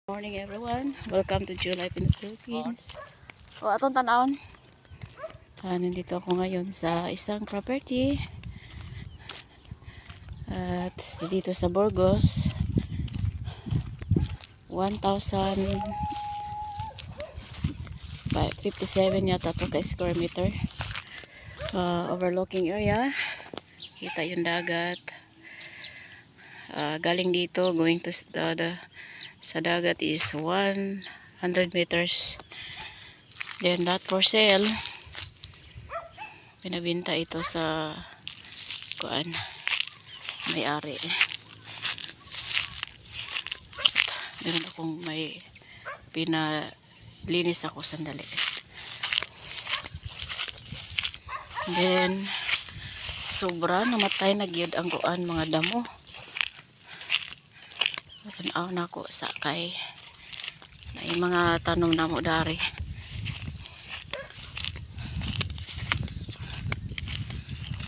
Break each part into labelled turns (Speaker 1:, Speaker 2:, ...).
Speaker 1: Morning everyone, welcome to Joy Life in the Philippines. O atong tanawon, nandito ako ngayon sa isang property at dito sa Burgos. 1,057 yata to ka square meter. Overlooking area, kita yung dagat. Galing dito going to sa dagat is 100 meters. Then that for sale. Pinabinta ito sa may-ari. Meron akong pinalinis ako sandali. Then sobra namatay na gyud ang mga damo. Tanaw na ako sa kay na mga tanom na mo dari.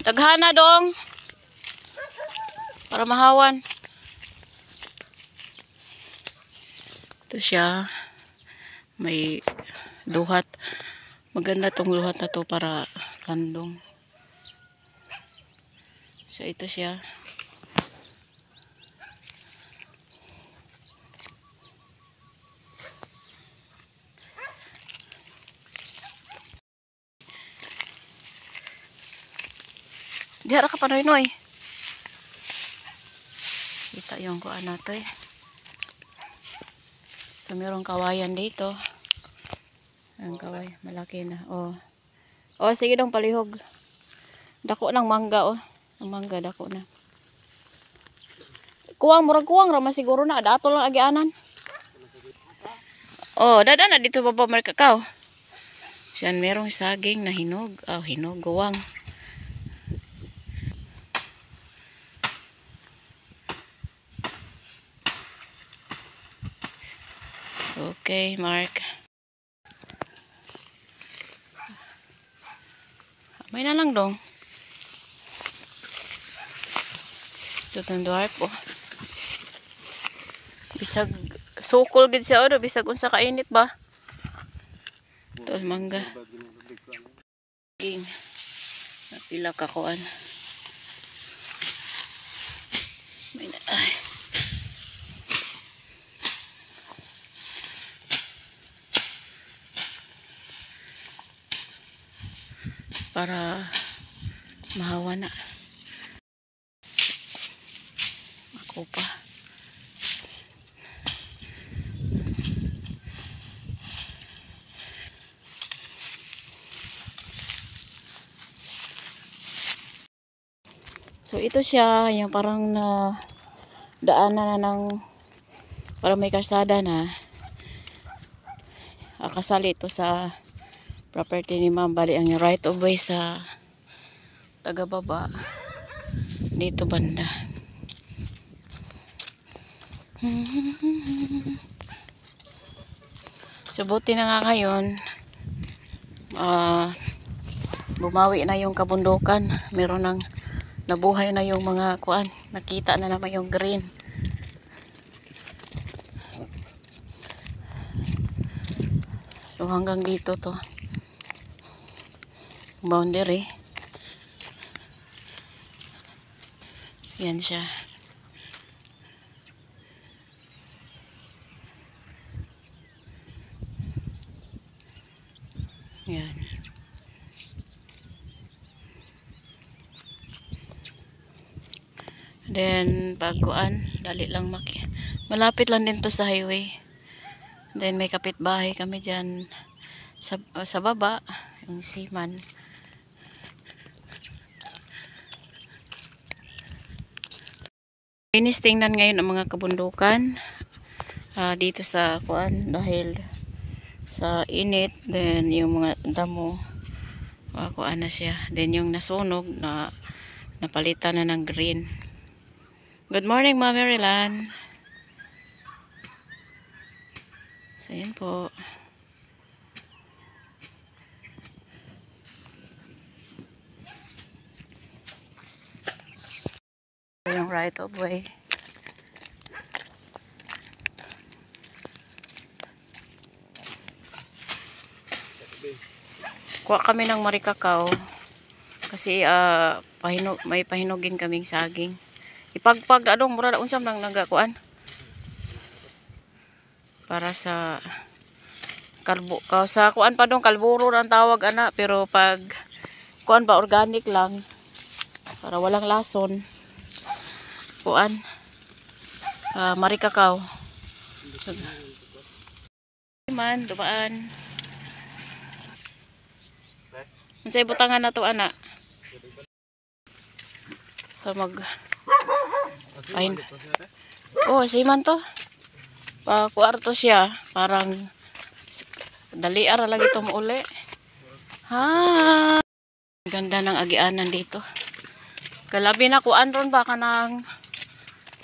Speaker 1: Daghana dong para mahawan. Ito siya, may duhat. Maganda tong duhat na to para landong. So ito siya. Diara ka panoy-noy. Kita yung kuan nato eh. So merong kawayan dito. Ang kaway, malaki na. Oh, sige dong palihog. Dako ng mangga oh. Ang mangga dako na. Murag kuwang ra masiguro na dato lang agianan. Oh, dada na dito baba mer kakao. Siyan merong saging na hinog. Hinog guwang. Okay, Mark. May na lang dong. So, itong dwarf po. Bisag, sukol gid siya o, bisag unsa kainit ba? Ito, mangga. Napila kakuan. May na, para mahawa na. Ako pa. So ito siya, yung parang na daanan na ng parang may kalsada na. Kasali ito sa property ni Ma'am. Bali ang right of way sa taga-baba dito banda. So buti na nga ngayon bumawi na yung kabundukan. Meron ng nabuhay na yung mga kuan. Nakita na naman yung green. So hanggang dito to boundary. Yan siya. Yan. Then pagkuan, dali lang malapit lang din to sa highway. Then may kapitbahay kami diyan sa baba, yung Seaman. Linis tingnan ngayon ang mga kabundukan dito sa kuan dahil sa init. Then yung mga damo kuan na siya. Then yung nasunog na napalitan na ng green. Good morning, Ma'am Maryland. So yan po. Yung right of way. Kuha kami ng marikakaw. Kasi may pahinugin kaming saging. Ipagpag adong mura unsam nang nagakuan. Para sa sa kuan pa dong kalburo ang tawag ana, pero pag kuan ba organic lang para walang lason. Kuan marikakaw. So, man dumaan. Unsay butangan na to ana? So pahin. Oh, siman to. Kuarto siya, parang dali ara lagi to mauli. Ha. Ganda ng agianan dito. Kalabi na kuan ron ba kanang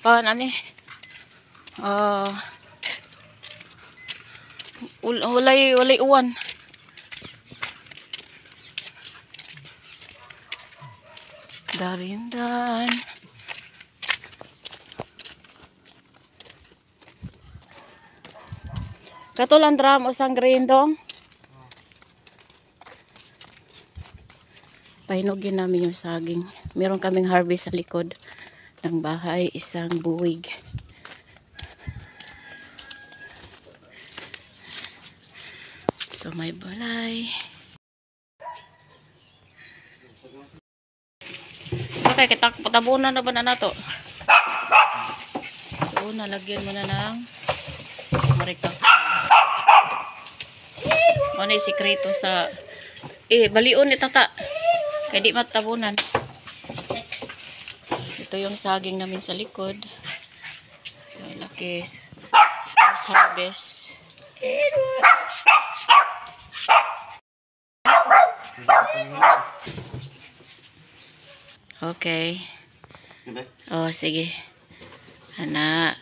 Speaker 1: ani? Walay uwan. Darindan. Katulang drum o sang green dong. Pahinugin namin yung saging. Meron kaming harvest sa likod ng bahay, isang buwig. So may balay. Okay, patabunan na ba na nato? So nalagyan mo na ng marikakaw. Ano yung sikreto sa balion ni tata kaya di matabunan. Ito yung saging namin sa likod. Ay, laki. Harvest. Okay. Oh, sige. Ana.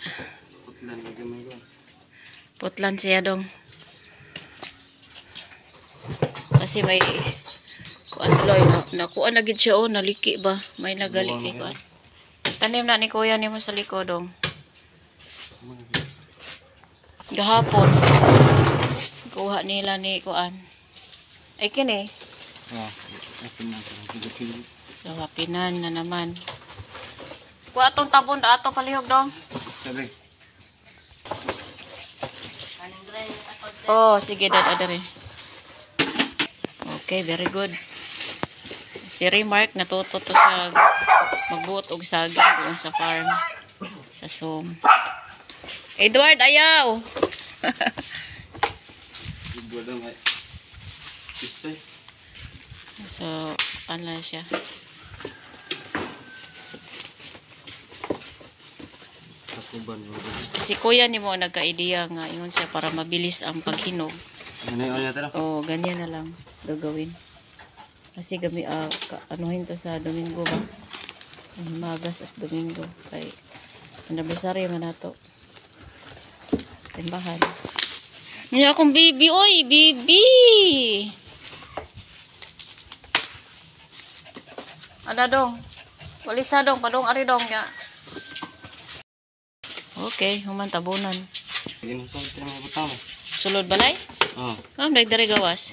Speaker 1: Putlan siya dong. Kasi may kuan loy nakuha na gid siya naliki ba? May nagaliki kuan. Tanim na ni kuya nimo sa likod dong. Gahapon kuha nila ni kuan. Ay kini. So hapinan na naman. Kuha atong tabon ato palihog dong. Oh, sige dad adare. Okay, very good. Si Remark natuto to siya magbuot og saging doon sa farm sa Som. Edward ayaw. So, ano na siya? Si kuya ni mo nagka-idea nga yun siya para mabilis ang paghinog. Oh, ganyan na lang gagawin. Kasi anuhin to sa Domingo ba? Magas as Domingo. Kay anniversary man nato. Simbahan. May akong bibi, oy, bibi. Ada dong. Walisa dong, padong ari dong ya. Okay, human tabunan. Sulod balay? Oo. Kam dagdare gawas.